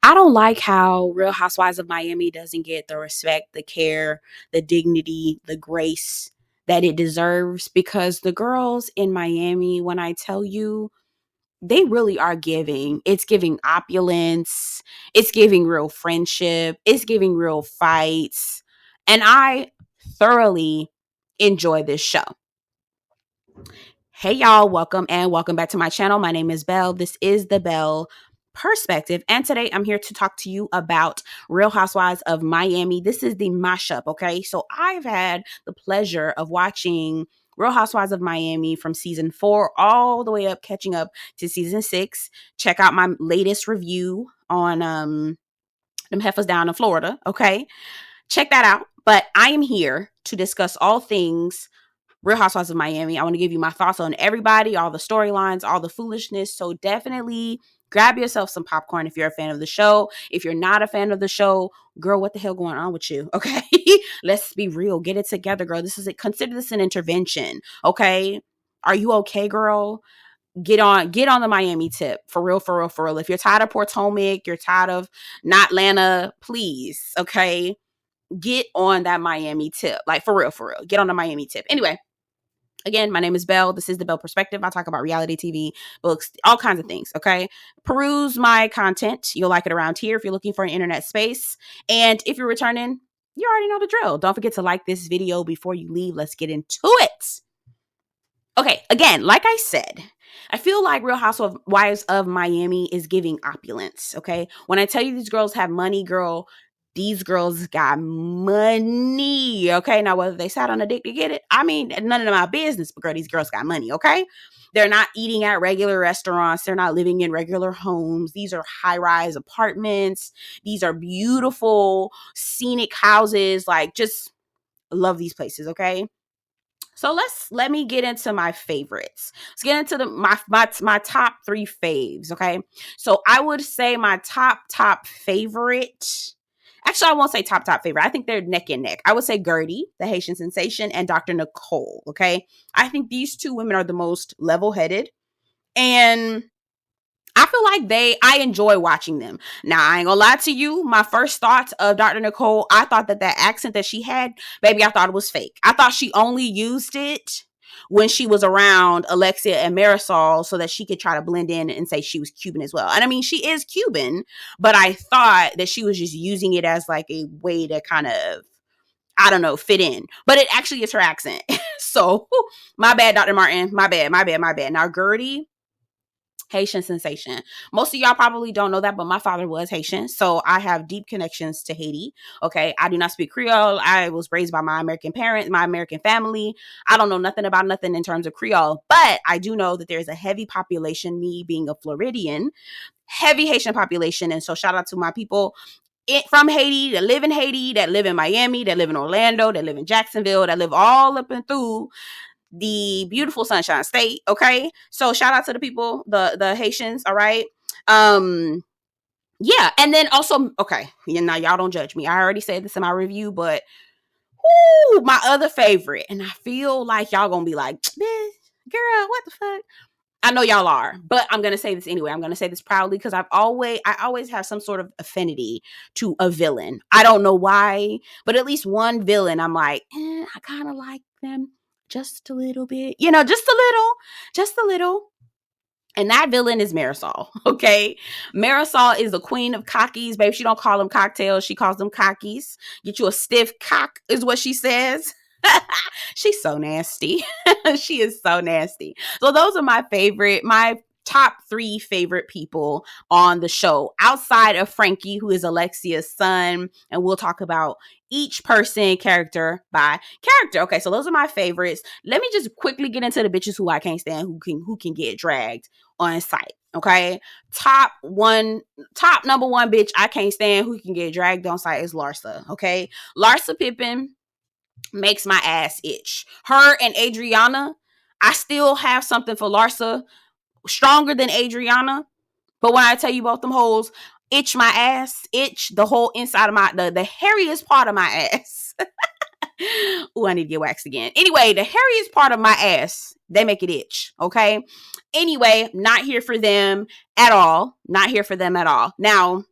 I don't like how Real Housewives of Miami doesn't get the respect, the care, the dignity, the grace that it deserves, because the girls in Miami, when I tell you, they really are giving. It's giving opulence. It's giving real friendship. It's giving real fights. And I thoroughly enjoy this show. Hey y'all, welcome back to my channel. My name is Belle. This is the Belle Perspective, and today I'm here to talk to you about Real Housewives of Miami. This is the mashup, okay? So I've had the pleasure of watching Real Housewives of Miami from season 4 all the way up, catching up to season 6. Check out my latest review on them heifers down in Florida, okay? Check that out. But I am here to discuss all things Real Housewives of Miami. I want to give you my thoughts on everybody, all the storylines, all the foolishness. So definitely grab yourself some popcorn if you're a fan of the show. If you're not a fan of the show, girl, what the hell going on with you? Okay. Let's be real. Get it together, girl. Consider this an intervention. Okay. Are you okay, girl? Get on the Miami tip. For real, for real, for real. If you're tired of Potomac, you're tired of not Atlanta, please. Okay. Get on that Miami tip. Like for real, for real. Get on the Miami tip. Anyway. Again, my name is Belle. This is the Belle Perspective. I talk about reality TV, books, all kinds of things, okay? Peruse my content. You'll like it around here if you're looking for an internet space. And if you're returning, you already know the drill. Don't forget to like this video before you leave. Let's get into it. Okay, again, like I said, I feel like Real Housewives of Miami is giving opulence, okay? When I tell you these girls have money, girl, these girls got money, okay? Now, whether they sat on a dick to get it, I mean, none of my business, but girl, these girls got money, okay? They're not eating at regular restaurants. They're not living in regular homes. These are high-rise apartments. These are beautiful, scenic houses. Like, just love these places, okay? So let me get into my favorites. Let's get into my top 3 faves, okay? So I would say my top favorite. Actually, I won't say top favorite. I think they're neck and neck. I would say Guerdy, the Haitian sensation, and Dr. Nicole, okay? I think these two women are the most level-headed, and I feel like I enjoy watching them. Now, I ain't gonna lie to you. My first thoughts of Dr. Nicole, I thought that accent that she had, baby, I thought it was fake. I thought she only used it when she was around Alexia and Marisol so that she could try to blend in and say she was Cuban as well. And I mean, she is Cuban, but I thought that she was just using it as like a way to kind of, I don't know, fit in. But it actually is her accent. So, my bad, Dr. Martin. My bad. Now, Guerdy, Haitian sensation. Most of y'all probably don't know that, but my father was Haitian, so I have deep connections to Haiti. Okay, I do not speak Creole. I was raised by my American parents, my American family. I don't know nothing about nothing in terms of Creole, but I do know that there's a heavy population, me being a Floridian, heavy Haitian population, and so shout out to my people from Haiti, that live in Haiti, that live in Miami, that live in Orlando, that live in Jacksonville, that live all up and through the beautiful Sunshine State. Okay, so shout out to the people, the Haitians. All right. Yeah, and then also, okay, now y'all don't judge me. I already said this in my review, but my other favorite, and I feel like y'all gonna be like, girl, what the fuck? I know y'all are, but I'm gonna say this anyway. I'm gonna say this proudly because I always have some sort of affinity to a villain. I don't know why, but at least one villain, I'm like, I kind of like them just a little bit, just a little. And that villain is Marisol, okay? Marisol is the queen of cockies, babe. She don't call them cocktails. She calls them cockies. Get you a stiff cock is what she says. She's so nasty. She is so nasty. So those are my top 3 favorite people on the show outside of Frankie, who is Alexia's son. And we'll talk about each person character by character. Okay, so those are my favorites. Let me just quickly get into the bitches who I can't stand, who can get dragged on site. Okay, top number 1 bitch I can't stand who can get dragged on site is Larsa. Okay, Larsa Pippen makes my ass itch. Her and Adriana, I still have something for Larsa stronger than Adriana, but when I tell you both them hoes itch my ass, itch the whole inside of the hairiest part of my ass. Oh, I need to get waxed again. Anyway, the hairiest part of my ass, they make it itch. Okay. Anyway, not here for them at all. Not here for them at all. Now,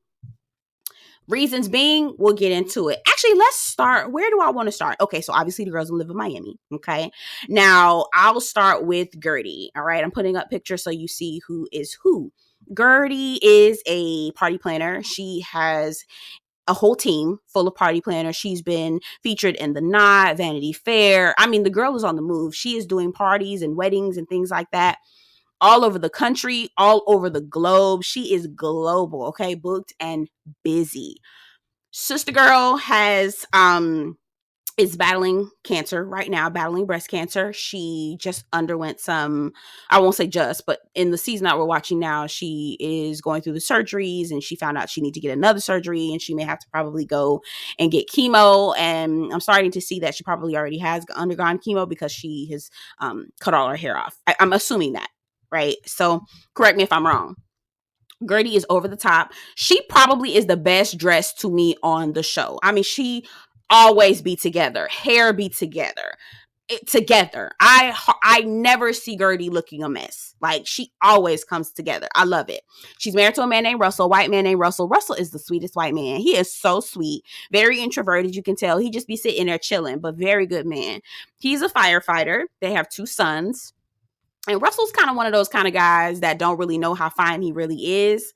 Reasons being, we'll get into it. Actually, let's start. Where do I want to start? Okay, so obviously the girls live in Miami. Okay. Now, I'll start with Guerdy. All right. I'm putting up pictures so you see who is who. Guerdy is a party planner. She has a whole team full of party planners. She's been featured in The Knot, Vanity Fair. I mean, the girl is on the move. She is doing parties and weddings and things like that all over the country, all over the globe. She is global, okay? Booked and busy. Sister girl is battling cancer right now, battling breast cancer. She just underwent some, I won't say just, but in the season that we're watching now, she is going through the surgeries, and she found out she needs to get another surgery, and she may have to probably go and get chemo. And I'm starting to see that she probably already has undergone chemo because she has cut all her hair off. I'm assuming that, right? So correct me if I'm wrong. Guerdy is over the top. She probably is the best dressed to me on the show. I mean, she always be together. Hair be together. Together. I never see Guerdy looking a mess. Like, she always comes together. I love it. She's married to a man named Russell, a white man named Russell. Russell is the sweetest white man. He is so sweet. Very introverted, you can tell. He just be sitting there chilling, but very good man. He's a firefighter. They have 2 sons. And Russell's kind of one of those kind of guys that don't really know how fine he really is.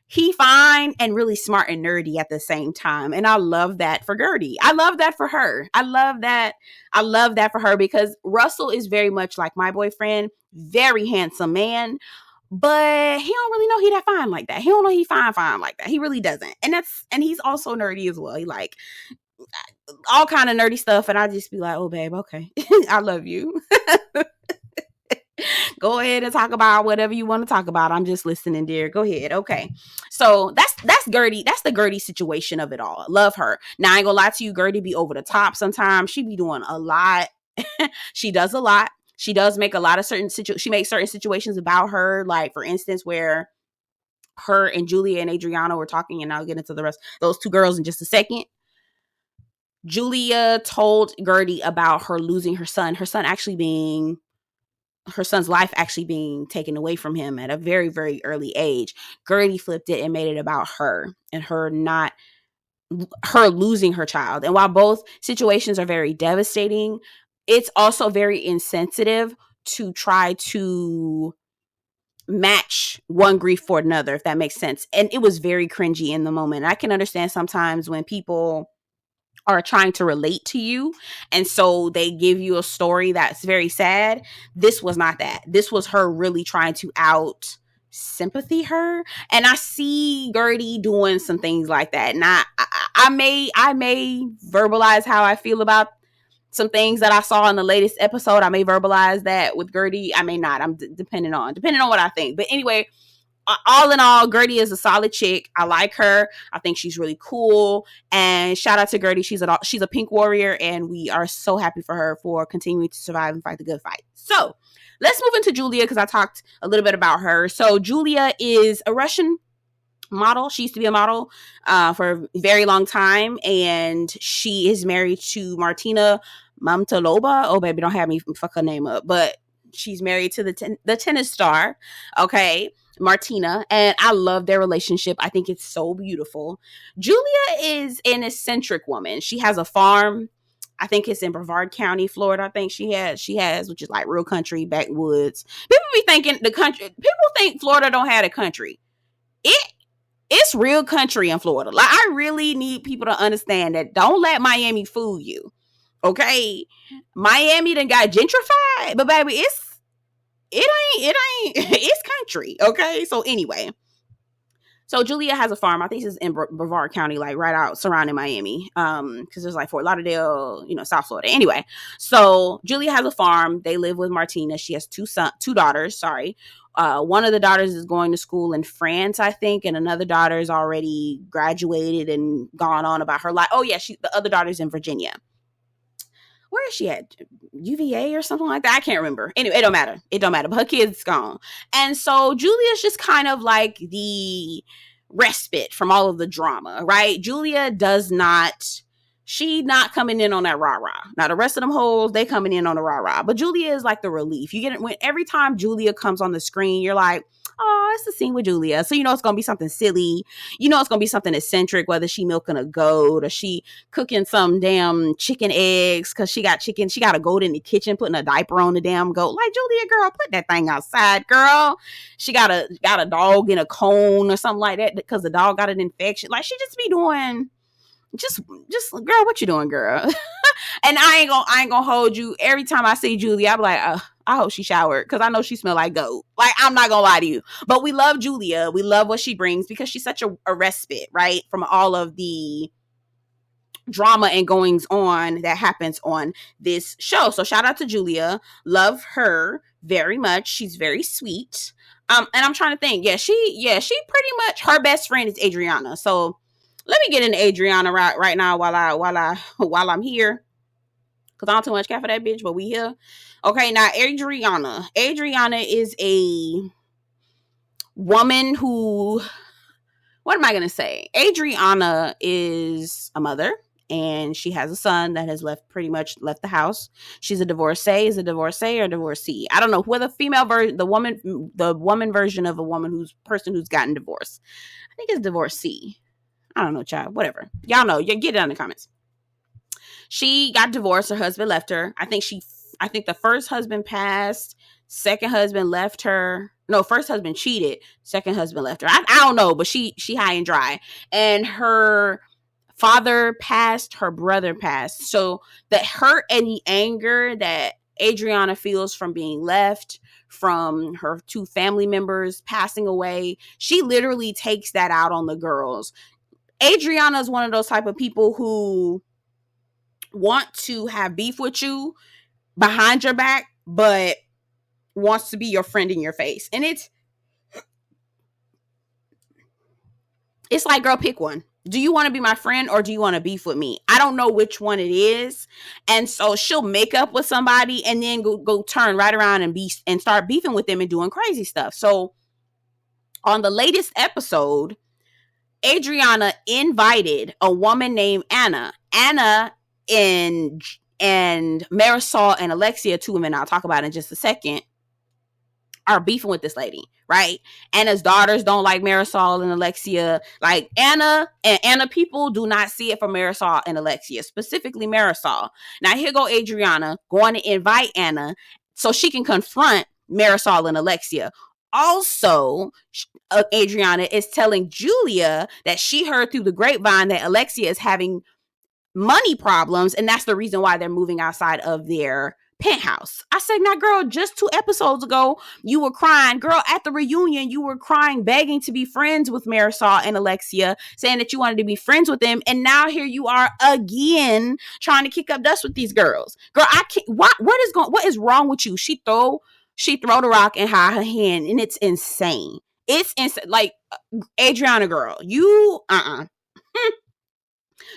He fine and really smart and nerdy at the same time. And I love that for Guerdy. I love that for her. I love that for her, because Russell is very much like my boyfriend. Very handsome man. But he don't really know he that fine like that. He don't know he fine like that. He really doesn't. And he's also nerdy as well. He like all kind of nerdy stuff. And I just be like, oh, babe, okay. I love you. Go ahead and talk about whatever you want to talk about. I'm just listening, dear. Go ahead. Okay. So that's Guerdy. That's the Guerdy situation of it all. Love her. Now, I ain't gonna lie to you. Guerdy be over the top sometimes. She be doing a lot. She does a lot. She does make a lot of she makes certain situations about her. Like, for instance, where her and Julia and Adriana were talking, and I'll get into the rest, those 2 girls in just a second. Julia told Guerdy about her losing her son. Her son's life actually being taken away from him at a very, very early age. Guerdy flipped it and made it about her and her losing her child. And while both situations are very devastating, it's also very insensitive to try to match one grief for another, if that makes sense. And it was very cringy in the moment. I can understand sometimes when people are trying to relate to you, and so they give you a story that's very sad. This was not that. This was her really trying to out sympathy her. And I see Guerdy doing some things like that. And I may verbalize how I feel about some things that I saw in the latest episode. I may verbalize that with Guerdy. I may not. I'm depending on what I think. But anyway, all in all, Guerdy is a solid chick. I like her. I think she's really cool. And shout out to Guerdy. She's a pink warrior, and we are so happy for her for continuing to survive and fight the good fight. So let's move into Julia, because I talked a little bit about her. So Julia is a Russian model. She used to be a model for a very long time, and she is married to Martina Mamtalova. Oh, baby, don't have me fuck her name up. But she's married to the tennis star. Okay. Martina, and I love their relationship. I think it's so beautiful. Julia is an eccentric woman. She has a farm. I think it's in Brevard County, Florida. I think she has, which is like real country, backwoods. People be thinking people think Florida don't have a country. It's real country in Florida. Like, I really need people to understand that. Don't let Miami fool you. Okay? Miami done got gentrified, but baby, it's country. Okay. So anyway, so Julia has a farm. I think it's in Brevard County, like right out surrounding Miami. Because there's like Fort Lauderdale, South Florida. Anyway, so Julia has a farm. They live with Martina. She has two daughters. Sorry. One of the daughters is going to school in France, I think, and another daughter is already graduated and gone on about her life. Oh yeah, the other daughter's in Virginia. Where is she at? UVA or something like that? I can't remember. Anyway, it don't matter. But her kid's gone. And so Julia's just kind of like the respite from all of the drama, right? Julia she not coming in on that rah-rah. Now, the rest of them hoes, they coming in on the rah-rah. But Julia is like the relief. You get it every time Julia comes on the screen, you're like, oh, it's a scene with Julia. So you know it's gonna be something silly. You know it's gonna be something eccentric, whether she milking a goat or she cooking some damn chicken eggs because she got chicken. She got a goat in the kitchen putting a diaper on the damn goat. Like, Julia, girl, put that thing outside, girl. She got a dog in a cone or something like that because the dog got an infection. Like, she just be doing just girl, what you doing, girl? And I ain't gonna hold you. Every time I see Julia, I'm like, I hope she showered because I know she smell like goat. Like, I'm not gonna lie to you. But we love Julia. We love what she brings because she's such a respite, right? From all of the drama and goings on that happens on this show. So shout out to Julia. Love her very much. She's very sweet. And I'm trying to think. Yeah, she pretty much, her best friend is Adriana. So let me get into Adriana right now while I'm here. Cause I don't too much care for that bitch, but we here. Okay, now Adriana. Adriana is a woman who, what am I gonna say? Adriana is a mother and she has a son that has pretty much left the house. She's a divorcee. Is a divorcee or divorcee? I don't know whether female version, the woman version of a woman who's gotten divorced. I think it's divorcee. I don't know, child. Whatever. Y'all know. You get it in the comments. She got divorced. Her husband left her. I think the first husband passed. Second husband left her. No, first husband cheated. Second husband left her. I don't know, but she high and dry. And her father passed. Her brother passed. So the hurt and the anger that Adriana feels from being left, from her two family members passing away, she literally takes that out on the girls. Adriana is one of those type of people who want to have beef with you behind your back, but wants to be your friend in your face. And it's like, girl, pick one. Do you want to be my friend or do you want to beef with me? I don't know which one it is. And so she'll make up with somebody and then go turn right around and start beefing with them and doing crazy stuff. So on the latest episode, Adriana invited a woman named Anna. Anna and Marisol and Alexia, two women I'll talk about in just a second, are beefing with this lady, right? Anna's daughters don't like Marisol and Alexia. Like, Anna people do not see it for Marisol and Alexia, specifically Marisol. Now here go Adriana going to invite Anna so she can confront Marisol and Alexia. Also, Adriana is telling Julia that she heard through the grapevine that Alexia is having money problems, and that's the reason why they're moving outside of their penthouse. I said, now, girl, just 2 episodes ago, you were crying. Girl, at the reunion, you were crying, begging to be friends with Marisol and Alexia, saying that you wanted to be friends with them, and now here you are again trying to kick up dust with these girls. Girl, I can't. What is wrong with you? She throw the rock and hide her hand, and it's insane. It's insane. Like, Adriana, girl, you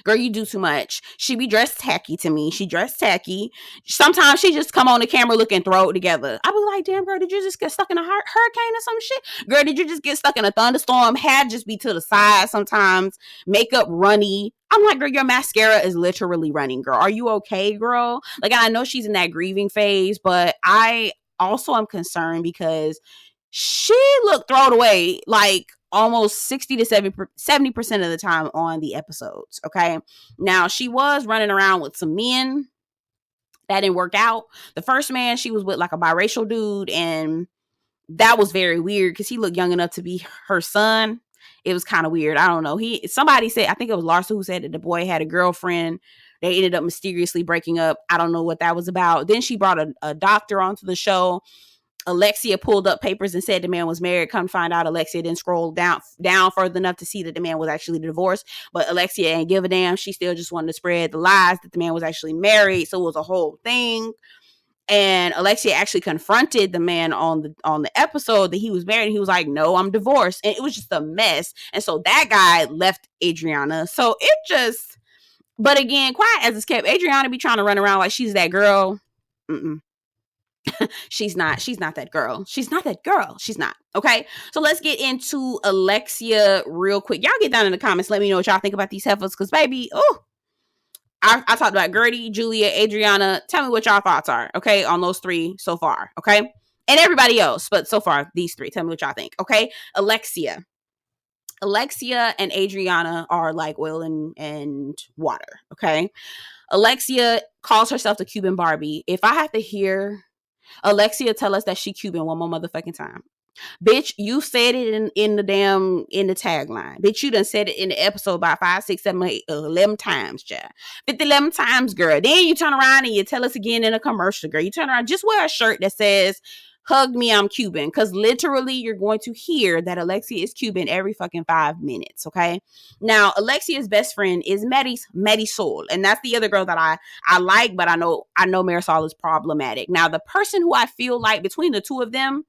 girl, you do too much. She be dressed tacky to me. She dressed tacky. Sometimes she just come on the camera look and throw it together. I be like, damn, girl, did you just get stuck in a hurricane or some shit? Girl, did you just get stuck in a thunderstorm? Hair just be to the side sometimes. Makeup runny. I'm like, girl, your mascara is literally running, girl. Are you okay, girl? Like, I know she's in that grieving phase, but I also am concerned because she looked thrown away like almost 60 to 70% of the time on the episodes. Okay. Now, she was running around with some men that didn't work out. The first man she was with, like a biracial dude, and that was very weird because he looked young enough to be her son. It was kind of weird. I don't know. Somebody said, I think it was Larsa who said that the boy had a girlfriend. They ended up mysteriously breaking up. I don't know what that was about. Then she brought a doctor onto the show. Alexia pulled up papers and said the man was married. Come find out, Alexia didn't scroll down further enough to see that the man was actually divorced. But Alexia ain't give a damn. She still just wanted to spread the lies that the man was actually married. So it was a whole thing. And Alexia actually confronted the man on the episode that he was married. He was like, no, I'm divorced. And it was just a mess. And so that guy left Adriana. So it just, but again, quiet as it's kept, Adriana be trying to run around like she's that girl. She's not that girl. She's not that girl. She's not. Okay. So let's get into Alexia real quick. Y'all get down in the comments. Let me know what y'all think about these heifers. Cause baby, I talked about Guerdy, Julia, Adriana. Tell me what y'all thoughts are. Okay. On those 3 so far. Okay. and everybody else. But so far, these three. Tell me what y'all think. Okay. Alexia and Adriana are like oil and water. Okay. Alexia calls herself the Cuban Barbie. If I have to hear Alexia tell us that she Cuban one more motherfucking time, bitch, you said it in the tagline. Bitch, you done said it in the episode about 5, 6, 7, 8, 11 times, child. 50, 11 times, girl. Then you turn around and you tell us again in a commercial, girl. You turn around, just wear a shirt that says, hug me, I'm Cuban. Because literally, you're going to hear that Alexia is Cuban every fucking 5 minutes, okay? Now, Alexia's best friend is Marisol. And that's the other girl that I like, but I know Marisol is problematic. Now, the person who I feel like between the two of them,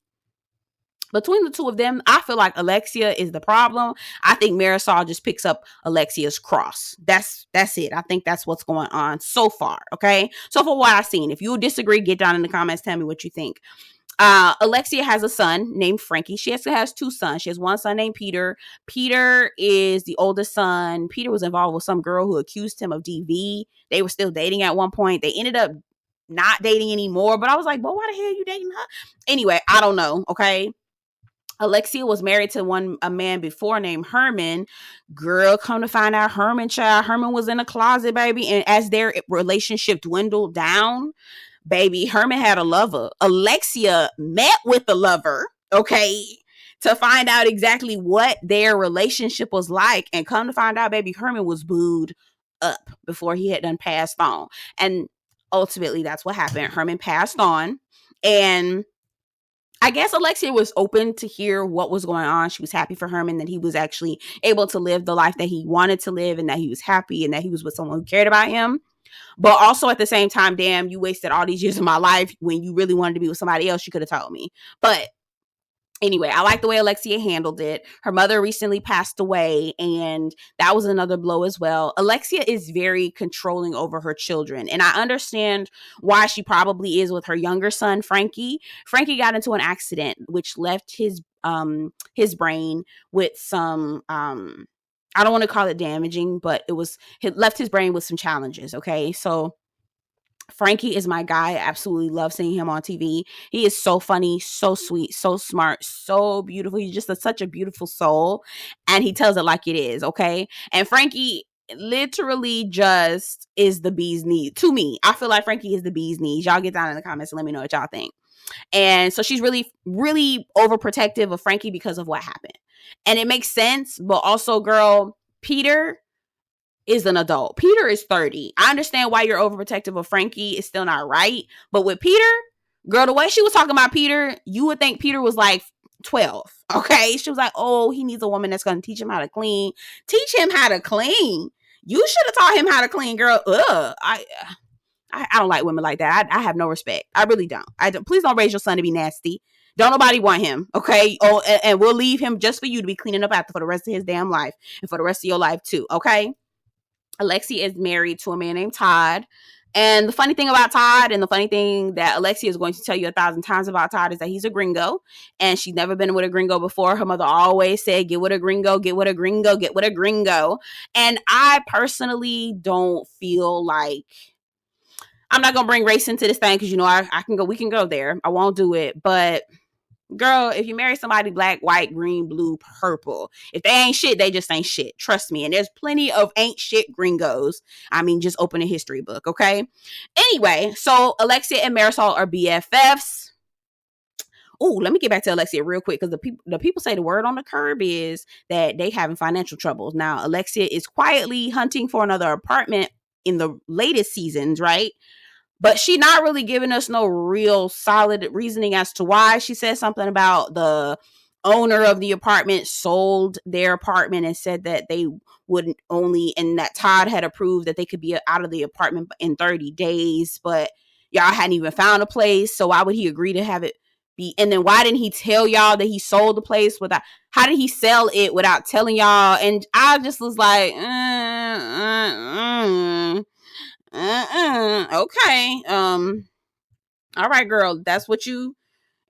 I feel like Alexia is the problem. I think Marisol just picks up Alexia's cross. That's it. I think that's what's going on so far. Okay. So for what I've seen, if you disagree, get down in the comments. Tell me what you think. Alexia has a son named Frankie. She also has 2 sons. She has one son named Peter. Peter is the oldest son. Peter was involved with some girl who accused him of DV. They were still dating at one point. They ended up not dating anymore. But I was like, well, why the hell are you dating her? Anyway, I don't know. Okay. Alexia was married to a man before named Herman. Girl, come to find out, Herman was in a closet, baby. And as their relationship dwindled down, baby, Herman had a lover. Alexia met with the lover, okay, to find out exactly what their relationship was like. And come to find out, baby, Herman was booed up before he had done passed on. And ultimately, that's what happened. Herman passed on. And I guess Alexia was open to hear what was going on. She was happy for Herman that he was actually able to live the life that he wanted to live and that he was happy and that he was with someone who cared about him. But also at the same time, damn, you wasted all these years of my life when you really wanted to be with somebody else. You could have told me. But anyway, I like the way Alexia handled it. Her mother recently passed away, and that was another blow as well. Alexia is very controlling over her children, and I understand why she probably is with her younger son, Frankie. Frankie got into an accident, which left his brain with some, I don't want to call it damaging, but it left his brain with some challenges, okay? So Frankie is my guy. I absolutely love seeing him on TV. He is so funny, so sweet, so smart, so beautiful. He's just such a beautiful soul, and he tells it like it is, okay? And Frankie literally just is the bee's knees. To me, I feel like Frankie is the bee's knees. Y'all get down in the comments and let me know what y'all think. And so she's really, really overprotective of Frankie because of what happened. And it makes sense, but also, girl, Peter is an adult. Peter is 30. I understand why you're overprotective of Frankie. It's still not right. But with Peter, girl, the way she was talking about Peter, you would think Peter was like 12. Okay. She was like, oh, he needs a woman that's going to teach him how to clean. Teach him how to clean. You should have taught him how to clean, girl. Ugh. I don't like women like that. I have no respect. I really don't. Please don't raise your son to be nasty. Don't nobody want him, okay? Oh, and we'll leave him just for you to be cleaning up after for the rest of his damn life and for the rest of your life too, okay? Alexia is married to a man named Todd. And the funny thing about Todd, and the funny thing that Alexia is going to tell you 1,000 times about Todd, is that he's a gringo. And she's never been with a gringo before. Her mother always said, get with a gringo, get with a gringo, get with a gringo. And I personally don't feel like, I'm not going to bring race into this thing because, we can go there. I won't do it. But girl, if you marry somebody black, white, green, blue, purple, if they ain't shit, they just ain't shit. Trust me. And there's plenty of ain't shit gringos. I mean, just open a history book, okay? Anyway, so Alexia and Marisol are BFFs. Oh, let me get back to Alexia real quick because the people say the word on the curb is that they having financial troubles. Now, Alexia is quietly hunting for another apartment in the latest seasons, right? But she not really giving us no real solid reasoning as to why. She said something about the owner of the apartment sold their apartment and said that they wouldn't only, and that Todd had approved that they could be out of the apartment in 30 days, but y'all hadn't even found a place. So why would he agree to have it be? And then why didn't he tell y'all that he sold the place without, how did he sell it without telling y'all? And I just was like, okay. All right, girl.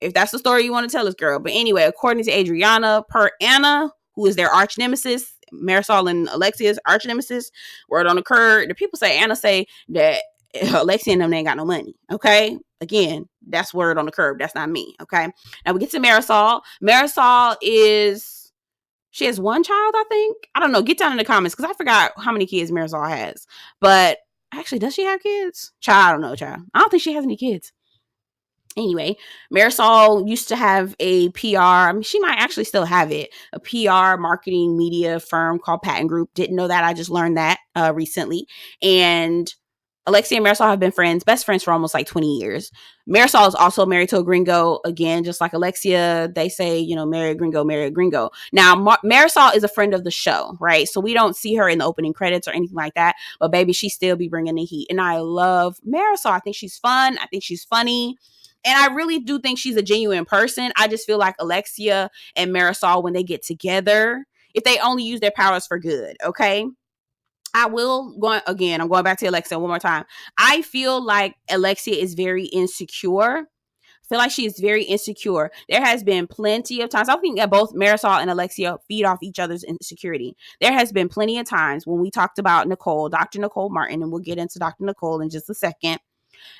If that's the story you want to tell us, girl. But anyway, according to Adriana, per Anna, who is their arch nemesis, Marisol and Alexia's arch nemesis, word on the curb, the people say, Anna say that Alexia and them ain't got no money. Okay. Again, that's word on the curb. That's not me. Okay. Now we get to Marisol. Marisol she has one child, I think. I don't know. Get down in the comments because I forgot how many kids Marisol has. But actually, does she have kids? Child, I don't know, child. I don't think she has any kids. Anyway, Marisol used to have a PR. I mean, she might actually still have it. A PR marketing media firm called Patent Group. Didn't know that. I just learned that recently. And Alexia and Marisol have been best friends for almost like 20 years. Marisol is also married to a gringo. Again, just like Alexia, they say, marry a gringo, marry a gringo. Now, Marisol is a friend of the show, right? So we don't see her in the opening credits or anything like that. But baby, she still be bringing the heat. And I love Marisol. I think she's fun. I think she's funny. And I really do think she's a genuine person. I just feel like Alexia and Marisol, when they get together, if they only use their powers for good, okay? I'm going back to Alexia one more time. I feel like Alexia is very insecure. I feel like she is very insecure. There has been plenty of times. I think that both Marisol and Alexia feed off each other's insecurity. There has been plenty of times when we talked about Nicole, Dr. Nicole Martin, and we'll get into Dr. Nicole in just a second.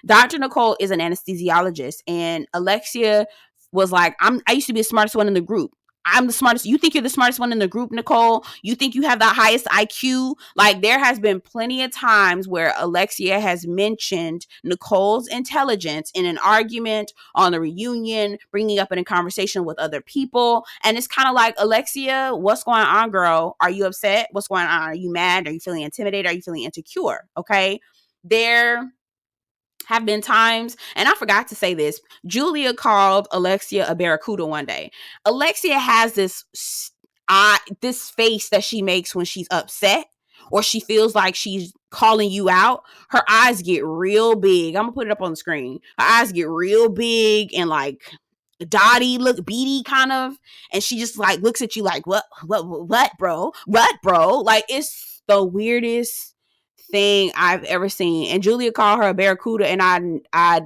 Dr. Nicole is an anesthesiologist, and Alexia was like, I used to be the smartest one in the group. I'm the smartest. You think you're the smartest one in the group, Nicole? You think you have the highest IQ? Like, there has been plenty of times where Alexia has mentioned Nicole's intelligence in an argument, on a reunion, bringing up in a conversation with other people. And it's kind of like, Alexia, what's going on, girl? Are you upset? What's going on? Are you mad? Are you feeling intimidated? Are you feeling insecure? Okay. There have been times, and I forgot to say this, Julia called Alexia a barracuda one day. Alexia has this face that she makes when she's upset or she feels like she's calling you out. Her eyes get real big. I'm gonna put it up on the screen. Her eyes get real big and like beady kind of, and she just like looks at you like, what bro, like, it's the weirdest thing I've ever seen. And Julia called her a barracuda, and I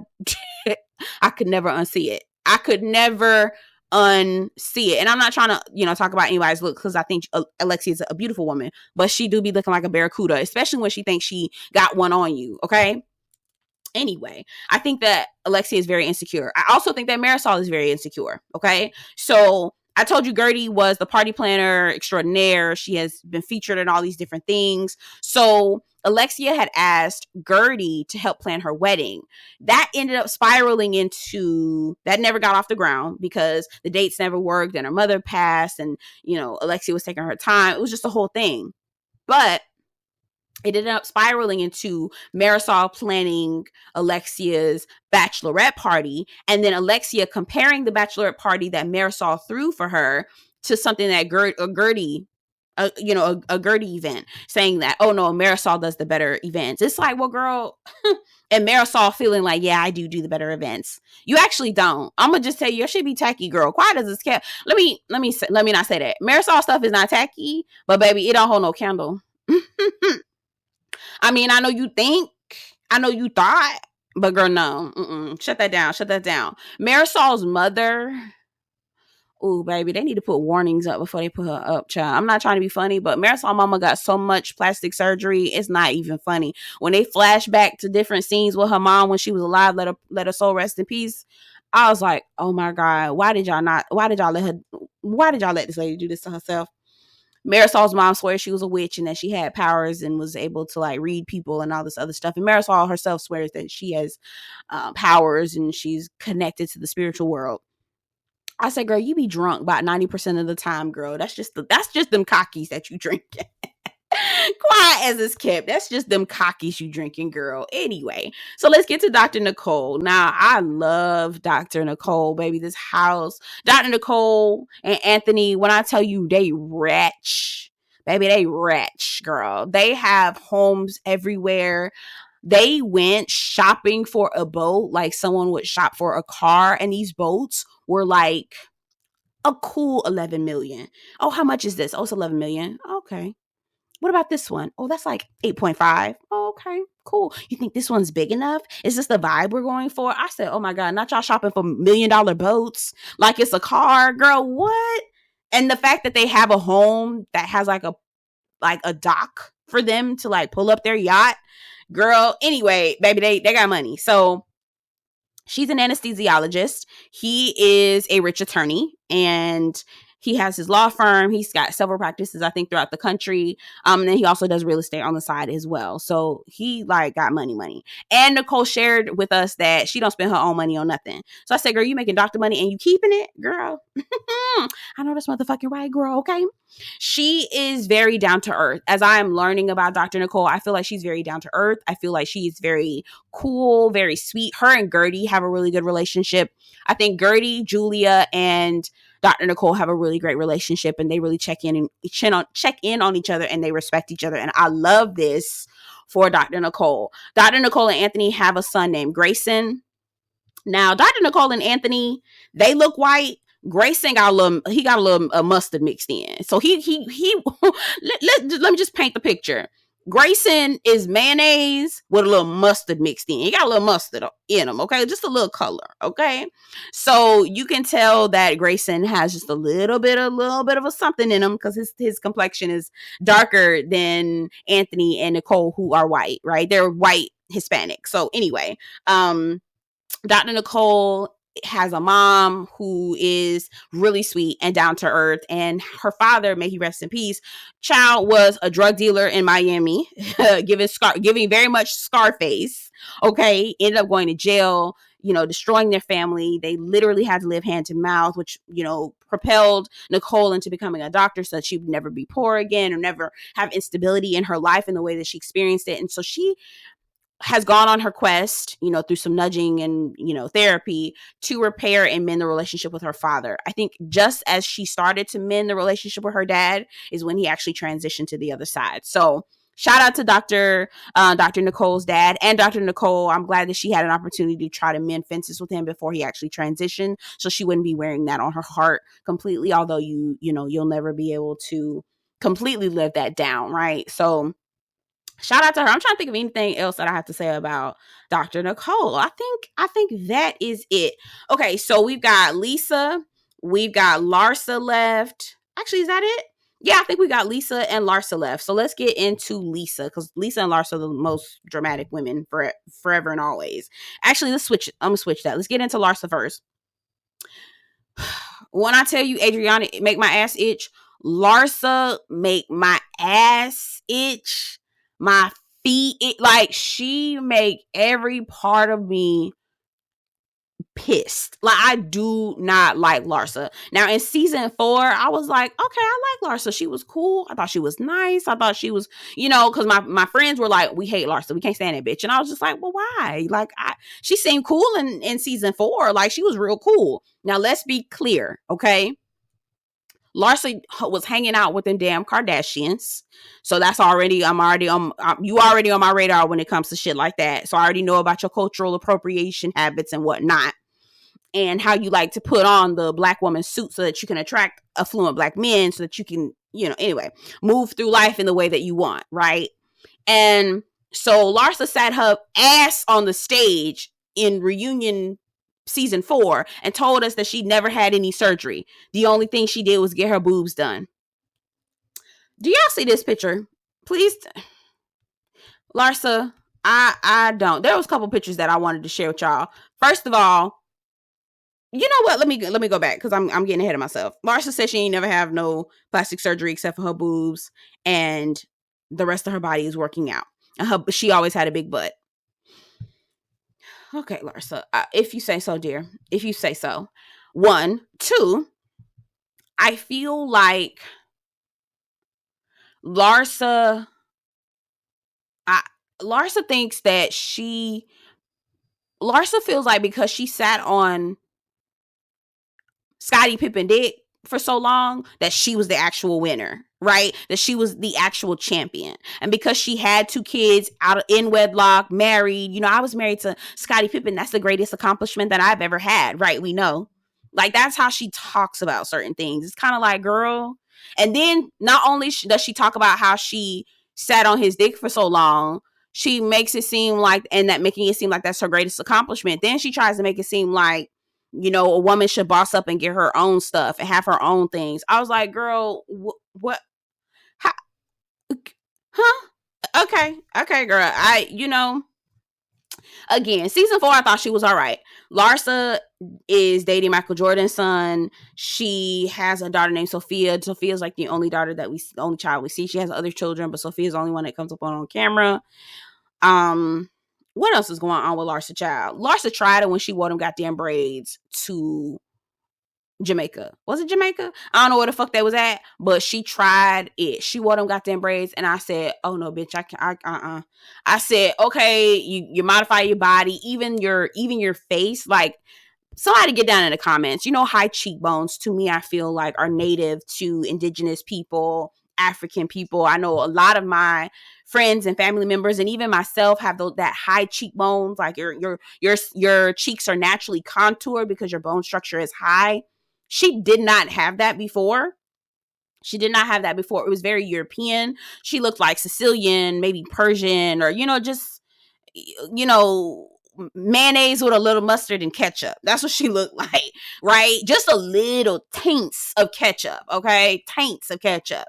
I could never unsee it. I could never unsee it. And I'm not trying to, talk about anybody's look, because I think Alexia is a beautiful woman, but she do be looking like a barracuda, especially when she thinks she got one on you. Okay. Anyway, I think that Alexia is very insecure. I also think that Marisol is very insecure. Okay. So I told you Guerdy was the party planner extraordinaire. She has been featured in all these different things. So Alexia had asked Guerdy to help plan her wedding. That ended up spiraling that never got off the ground because the dates never worked and her mother passed and, Alexia was taking her time. It was just a whole thing. But it ended up spiraling into Marisol planning Alexia's bachelorette party, and then Alexia comparing the bachelorette party that Marisol threw for her to something that Guerdy event, saying that, oh no, Marisol does the better events. It's like, well, girl, and Marisol feeling like, yeah, I do the better events. You actually don't. I'm gonna just tell you, you should be tacky, girl. Quiet as it's kept. Let me not say that. Marisol stuff is not tacky, but baby, it don't hold no candle. I mean, I know you thought, but girl, no. Shut that down. Marisol's mother, ooh, baby, they need to put warnings up before they put her up, child. I'm not trying to be funny, but Marisol's mama got so much plastic surgery, it's not even funny. When they flash back to different scenes with her mom when she was alive, let her soul rest in peace, I was like, oh my God, why did y'all let this lady do this to herself? Marisol's mom swears she was a witch and that she had powers and was able to like read people and all this other stuff. And Marisol herself swears that she has powers and she's connected to the spiritual world. I said, girl, you be drunk about 90% of the time, girl. That's just them cockies that you drinking. Quiet as it's kept. That's just them cockies you drinking, girl. Anyway, so let's get to Dr. Nicole. Now, I love Dr. Nicole, baby. This house, Dr. Nicole and Anthony, when I tell you they rich, baby, they rich, girl. They have homes everywhere. They went shopping for a boat like someone would shop for a car, and these boats were like a cool 11 million. Oh, how much is this? Oh, it's 11 million. Okay. What about this one? Oh, that's like 8.5. Oh, okay, cool. You think this one's big enough? Is this the vibe we're going for? I said, oh my God, not y'all shopping for $1 million boats like it's a car, girl. What? And the fact that they have a home that has like a dock for them to like pull up their yacht, girl. Anyway, baby, they got money. So She's an anesthesiologist. He is a rich attorney, and he has his law firm. He's got several practices, I think, throughout the country. And then he also does real estate on the side as well. So he like got money. And Nicole shared with us that she don't spend her own money on nothing. So I said, girl, you making doctor money and you keeping it, girl. I know that's motherfucking right, girl. Okay. She is very down to earth. As I am learning about Dr. Nicole, I feel like she's very down to earth. I feel like she's very cool, very sweet. Her and Guerdy have a really good relationship. I think Guerdy, Julia, and Dr. Nicole have a really great relationship, and they really check in on each other, and they respect each other. And I love this for Dr. Nicole. Dr. Nicole and Anthony have a son named Grayson. Now, Dr. Nicole and Anthony, they look white. Grayson got a little mustard mixed in. So he let me just paint the picture. Grayson is mayonnaise with a little mustard mixed in. He got a little mustard in him, okay? Just a little color, okay? So you can tell that Grayson has just a little bit of a something in him because his complexion is darker than Anthony and Nicole, who are white, right? They're white Hispanic. So anyway, Dr. Nicole has a mom who is really sweet and down to earth, and her father, may he rest in peace, child was a drug dealer in Miami, giving very much Scarface. Okay, ended up going to jail, destroying their family. They literally had to live hand to mouth, which propelled Nicole into becoming a doctor so that she would never be poor again or never have instability in her life in the way that she experienced it. And so she has gone on her quest, through some nudging and, therapy to repair and mend the relationship with her father. I think just as she started to mend the relationship with her dad is when he actually transitioned to the other side. So shout out to Dr. Nicole's dad and Dr. Nicole. I'm glad that she had an opportunity to try to mend fences with him before he actually transitioned. So she wouldn't be wearing that on her heart completely, although you'll never be able to completely live that down. Right. So shout out to her. I'm trying to think of anything else that I have to say about Dr. Nicole. I think that is it. Okay, so we've got Lisa, we've got Larsa left. Actually, is that it? Yeah, I think we got Lisa and Larsa left. So let's get into Lisa, because Lisa and Larsa are the most dramatic women forever and always. Actually, let's switch. I'm gonna switch that. Let's get into Larsa first. When I tell you Adriana make my ass itch, Larsa make my ass itch. My feet, she make every part of me pissed. Like, I do not like Larsa. Now in season 4, I was like, okay, I like Larsa. She was cool. I thought she was nice. I thought she was, because my friends were like, we hate Larsa. We can't stand that bitch. And I was just like, well, why? Like, she seemed cool in season 4. Like, she was real cool. Now let's be clear, okay? Larsa was hanging out with them damn Kardashians. So that's you already on my radar when it comes to shit like that. So I already know about your cultural appropriation habits and whatnot, and how you like to put on the black woman suit so that you can attract affluent black men so that you can, anyway, move through life in the way that you want. Right. And so Larsa sat her ass on the stage in reunion season 4 and told us that she never had any surgery. The only thing she did was get her boobs done. Do y'all see this picture? Please, Larsa, I don't. There was a couple pictures that I wanted to share with y'all. First of all, you know what? Let me go back because I'm getting ahead of myself. Larsa said she ain't never have no plastic surgery except for her boobs, and the rest of her body is working out. And she always had a big butt. Okay, Larsa, if you say so, dear. If you say so. 1, 2, I feel like Larsa thinks that Larsa feels like because she sat on Scottie Pippen dick for so long that she was the actual winner, right? That she was the actual champion. And because she had 2 kids in wedlock, married, I was married to Scottie Pippen. That's the greatest accomplishment that I've ever had, right? We know. Like, that's how she talks about certain things. It's kind of like, girl. And then not only does she talk about how she sat on his dick for so long, she makes it seem like, and that making it seem like that's her greatest accomplishment. Then she tries to make it seem like, a woman should boss up and get her own stuff and have her own things. I was like, girl, what? Huh? Okay, girl. Again, season 4, I thought she was all right. Larsa is dating Michael Jordan's son. She has a daughter named Sophia. Sophia's like the only child we see. She has other children, but Sophia's the only one that comes up on camera. What else is going on with Larsa child? Larsa tried it when she wore them goddamn braids to Jamaica. Was it Jamaica? I don't know where the fuck that was at, but she tried it. She wore them goddamn braids, and I said, "Oh no, bitch, I said, "Okay, you modify your body, even your face, like." Somebody get down in the comments. You know, high cheekbones to me, I feel like, are native to indigenous people, African people. I know a lot of my friends and family members, and even myself, have that high cheekbones. Like your cheeks are naturally contoured because your bone structure is high. She did not have that before. It was very European. She looked like Sicilian, maybe Persian, or just mayonnaise with a little mustard and ketchup. That's what she looked like, right? Just a little taints of ketchup, okay? Taints of ketchup.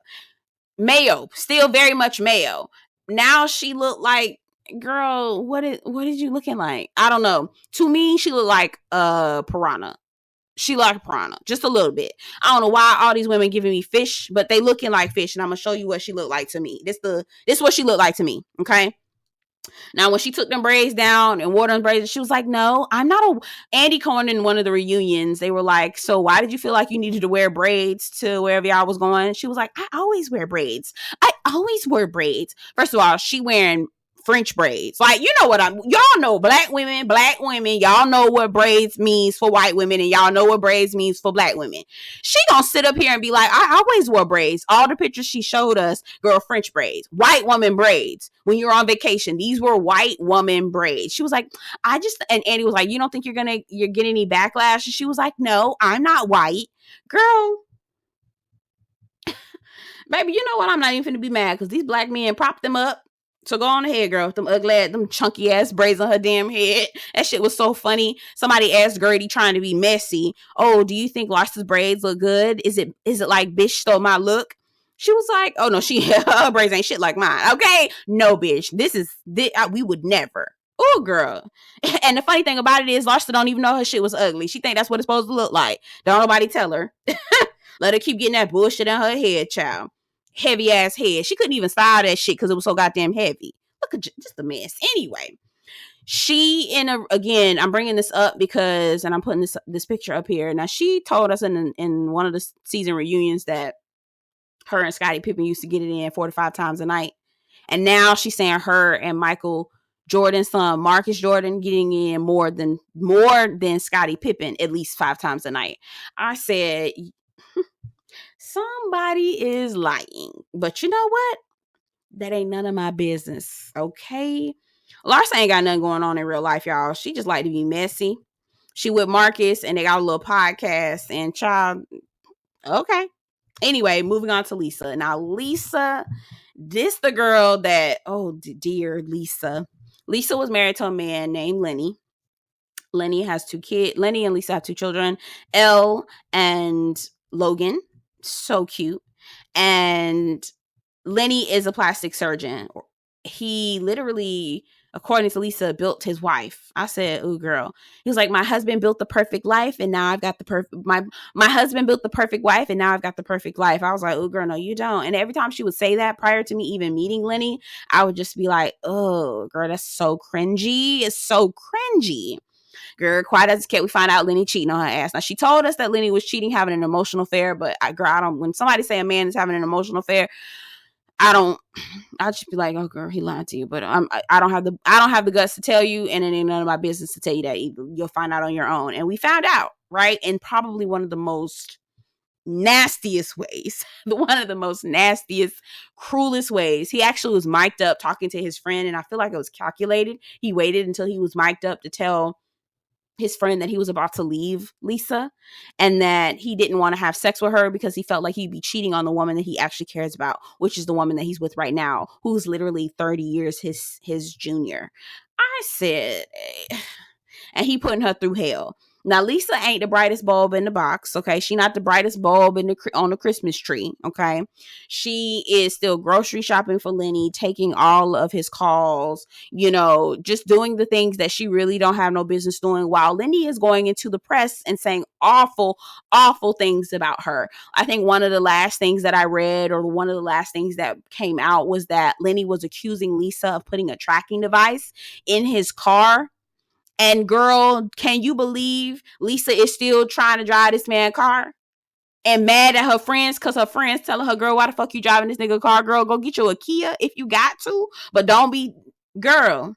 Mayo, still very much mayo. Now she looked like, girl, what is you looking like? I don't know. To me, she looked like a piranha. She like a piranha, just a little bit. I don't know why all these women giving me fish, but they looking like fish, and I'm gonna show you what she looked like to me. This what she looked like to me, okay? Now, when she took them braids down and wore them braids, she was like, no, I'm not a... Andy Cohen in one of the reunions, they were like, so why did you feel like you needed to wear braids to wherever y'all was going? She was like, I always wear braids. First of all, she wearing French braids. Like, y'all know black women, y'all know what braids means for white women, and y'all know what braids means for black women. She gonna sit up here and be like, I always wore braids. All the pictures she showed us, girl, French braids, white woman braids. When you were on vacation, these were white woman braids. She was like, and Andy was like, you don't think you're getting any backlash? And she was like, no, I'm not white. Girl, baby, you know what? I'm not even gonna be mad because these black men propped them up. So go on ahead, girl. Them ugly, them chunky ass braids on her damn head. That shit was so funny. Somebody asked Guerdy, trying to be messy, oh, do you think Larsa's braids look good? Is it like bitch stole my look? She was like, oh no, her braids ain't shit like mine. Okay, no bitch. We would never. Oh girl. And the funny thing about it is Larsa don't even know her shit was ugly. She think that's what it's supposed to look like. Don't nobody tell her. Let her keep getting that bullshit in her head, child. Heavy ass head. She couldn't even style that shit because it was so goddamn heavy. Look at just a mess. Anyway, again, I'm bringing this up because, and I'm putting this picture up here. Now, she told us in one of the season reunions that her and Scottie Pippen used to get it in 4 to 5 times a night. And now she's saying her and Michael Jordan's son, Marcus Jordan, getting in more than Scottie Pippen at least 5 times a night. I said, somebody is lying. But you know what? That ain't none of my business. Okay. Larsa ain't got nothing going on in real life, y'all. She just like to be messy. She with Marcus and they got a little podcast and child. Okay. Anyway, moving on to Lisa. Now, Lisa, this the girl that, oh dear Lisa. Lisa was married to a man named Lenny. Lenny has 2 kids. Lenny and Lisa have 2 children, Elle and Logan. So cute. And Lenny is a plastic surgeon. He literally, according to Lisa, built his wife. I said, ooh, girl. He was like, my husband built the perfect life, and now I've got the perfect... My husband built the perfect wife, and now I've got the perfect life. I was like, ooh, girl, no, you don't. And every time she would say that, prior to me even meeting Lenny, I would just be like, oh, girl, that's so cringy. It's so cringy. Girl, quiet as a cat, we find out Lenny cheating on her ass. Now, she told us that Lenny was cheating, having an emotional affair, but I don't... When somebody say a man is having an emotional affair, I'll just be like, oh girl, he lied to you. But I don't have the guts to tell you, and it ain't none of my business to tell you that either. You'll find out on your own. And we found out, right? In probably one of the most nastiest ways, one of the most nastiest, cruelest ways. He actually was mic'd up talking to his friend, and I feel like it was calculated. He waited until he was mic'd up to tell his friend that he was about to leave Lisa and that he didn't want to have sex with her because he felt like he'd be cheating on the woman that he actually cares about, which is the woman that he's with right now, who's literally 30 years his junior. I said, and he putting her through hell. Now, Lisa ain't the brightest bulb in the box, okay? She not the brightest bulb on the Christmas tree, okay? She is still grocery shopping for Lenny, taking all of his calls, just doing the things that she really don't have no business doing, while Lenny is going into the press and saying awful, awful things about her. I think one of the last things that I read, or one of the last things that came out, was that Lenny was accusing Lisa of putting a tracking device in his car. And girl, can you believe Lisa is still trying to drive this man's car? And mad at her friends because her friends telling her, girl, why the fuck you driving this nigga car? Girl, go get you a Kia if you got to. But don't be, girl.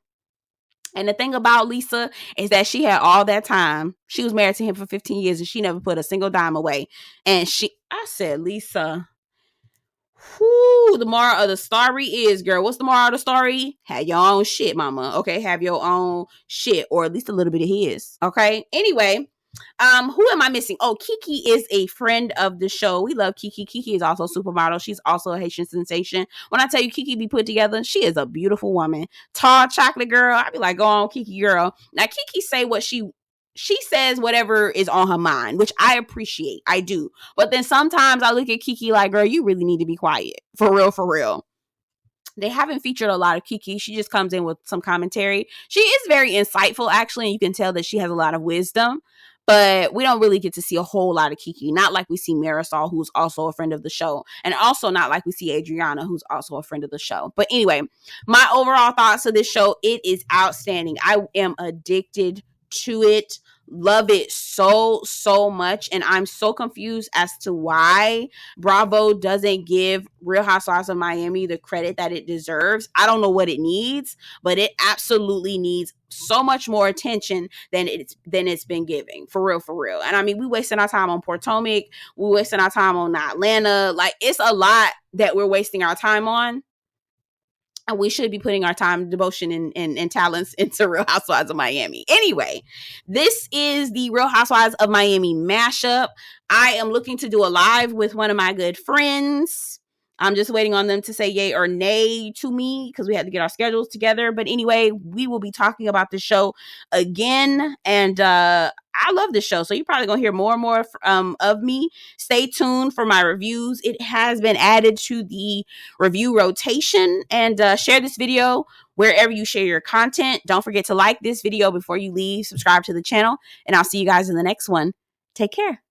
And the thing about Lisa is that she had all that time. She was married to him for 15 years and she never put a single dime away. And I said, Lisa, whoo, the moral of the story is, girl, what's the moral of the story? Have your own shit, mama. Okay, have your own shit, or at least a little bit of his. Okay. Anyway, who am I missing? Oh, Kiki is a friend of the show. We love Kiki. Kiki is also a supermodel. She's also a Haitian sensation. When I tell you Kiki be put together, she is a beautiful woman. Tall chocolate girl. I be like, go on, Kiki girl. Now, Kiki say what she says whatever is on her mind, which I appreciate. I do. But then sometimes I look at Kiki like, girl, you really need to be quiet. For real, for real. They haven't featured a lot of Kiki. She just comes in with some commentary. She is very insightful, actually, and you can tell that she has a lot of wisdom. But we don't really get to see a whole lot of Kiki. Not like we see Marisol, who's also a friend of the show. And also not like we see Adriana, who's also a friend of the show. But anyway, my overall thoughts of this show, it is outstanding. I am addicted to it. Love it so much, and I'm so confused as to why Bravo doesn't give Real Housewives of Miami the credit that it deserves. I don't know what it needs, but it absolutely needs so much more attention than it's been giving. For real. And I mean, we wasting our time on Potomac, we wasting our time on Atlanta. Like, it's a lot that we're wasting our time on. And we should be putting our time, devotion, and talents into Real Housewives of Miami. Anyway, this is the Real Housewives of Miami mashup. I am looking to do a live with one of my good friends. I'm just waiting on them to say yay or nay to me because we had to get our schedules together. But anyway, we will be talking about the show again. And I love this show. So you're probably going to hear more and more of me. Stay tuned for my reviews. It has been added to the review rotation. And share this video wherever you share your content. Don't forget to like this video before you leave. Subscribe to the channel. And I'll see you guys in the next one. Take care.